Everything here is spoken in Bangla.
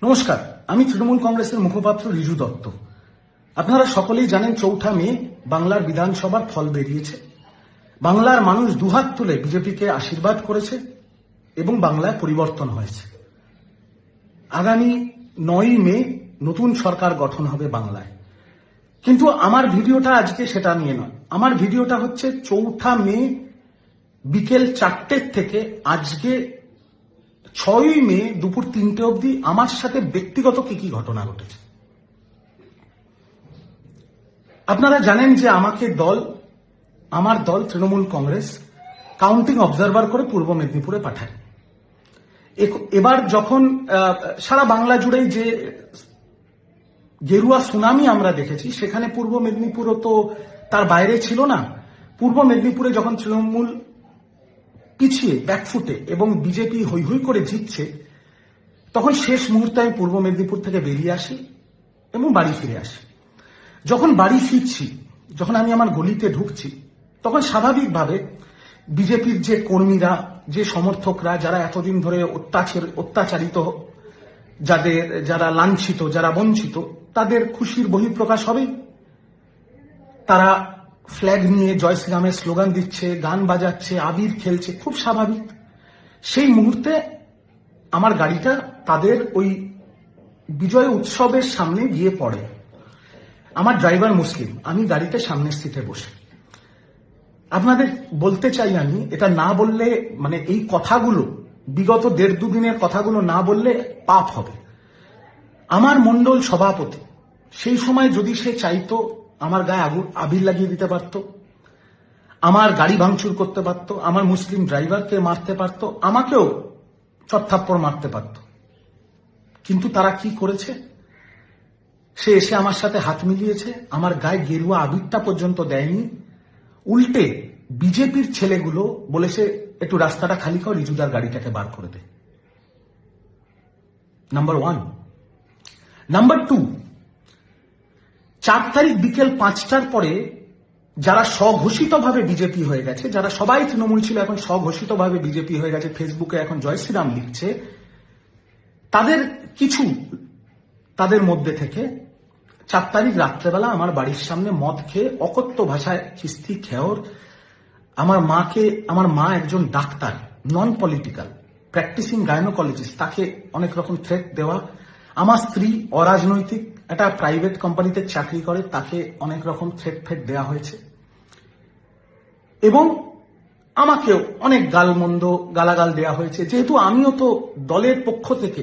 নমস্কার, আমি তৃণমূল কংগ্রেসের মুখপাত্র রিজু দত্ত। আপনারা সকলেই জানেন 4 মে বাংলার বিধানসভার ফল বেরিয়েছে। বাংলার মানুষ দুহাত তুলে বিজেপিকে আশীর্বাদ করেছে এবং বাংলায় পরিবর্তন হয়েছে। আগামী 9 মে নতুন সরকার গঠন হবে বাংলায়। কিন্তু আমার ভিডিওটা আজকে সেটা নিয়ে নয়। আমার ভিডিওটা হচ্ছে 4 মে বিকেল 4টে থেকে আজকে 6 মে দুপুর 3টে অবধি আমার সাথে ব্যক্তিগত কি ঘটনা ঘটেছে। আপনারা জানেন যে আমার দল তৃণমূল কংগ্রেস কাউন্টিং অবজারভার করে পূর্ব মেদিনীপুরে পাঠায়। এবার যখন সারা বাংলা জুড়েই যে গেরুয়া সুনামি আমরা দেখেছি, সেখানে পূর্ব মেদিনীপুরও তো তার বাইরে ছিল না। পূর্ব মেদিনীপুরে যখন তৃণমূল পিছিয়ে ব্যাকফুটে এবং বিজেপি হৈ হৈ করে জিতছে, তখন শেষ মুহূর্তে আমি পূর্ব মেদিনীপুর থেকে বেরিয়ে আসি এবং বাড়ি ফিরে আসি। যখন বাড়ি ফিরছি, যখন আমি আমার গলিতে ঢুকছি, তখন স্বাভাবিকভাবে বিজেপির যে কর্মীরা, যে সমর্থকরা, যারা এতদিন ধরে অত্যাচারিত, যারা লাঞ্ছিত, যারা বঞ্চিত, তাদের খুশির বহিঃপ্রকাশ হবেই। তারা ফ্ল্যাগ নিয়ে জয় শ্রীরামের স্লোগান দিচ্ছে, গান বাজাচ্ছে, আবির খেলছে, খুব স্বাভাবিক। সেই মুহূর্তে আমার গাড়িটা তাদের ওই বিজয় উৎসবের সামনে গিয়ে পড়ে। আমার ড্রাইভার মুসলিম, আমি গাড়িতে সামনের সিটে বসে। আপনাদের বলতে চাই, আমি এটা না বললে, মানে এই কথাগুলো বিগত 1.5-2 দিনের কথাগুলো না বললে পাপ হবে। আমার মণ্ডল সভাপতি সেই সময় যদি সে চাইতো, আমার গায়ে আবির লাগিয়ে দিতে পারত, আমার গাড়ি ভাঙচুর করতে পারত, আমার মুসলিম ড্রাইভারকে মারতে পারত, আমাকেও চড়থাপ্পড় মারতে পারত। কিন্তু তারা কি করেছে? সে এসে আমার সাথে হাত মিলিয়েছে, আমার গায়ে গেরুয়া আবিরটা পর্যন্ত দেয়নি। উল্টে বিজেপির ছেলেগুলো বলেছে, একটু রাস্তাটা খালি কর, রিজুদার গাড়িটাকে বার করে দে। নাম্বার 1। নাম্বার 2, 4 তারিখ বিকেল 5টার পরে যারা স্বঘোষিতভাবে বিজেপি হয়ে গেছে, যারা সবাই তৃণমূল ছিল এখন স্বঘোষিতভাবে বিজেপি হয়ে গেছে, ফেসবুকে এখন জয় শ্রীরাম লিখছে, তাদের মধ্যে থেকে 4 তারিখ রাত্রেবেলা আমার বাড়ির সামনে মদ খেয়ে অকথ্য ভাষায় খিস্তি খেয়র, আমার মা একজন doctor, non political, practicing gynaecologist, তাকে অনেক রকম থ্রেট দেওয়া, আমার স্ত্রী অরাজনৈতিক একটা প্রাইভেট কোম্পানিতে চাকরি করে, তাকে অনেক রকম থ্রেট দেওয়া হয়েছে, এবং আমাকেও অনেক গালাগাল দেওয়া হয়েছে। যেহেতু আমিও তো দলের পক্ষ থেকে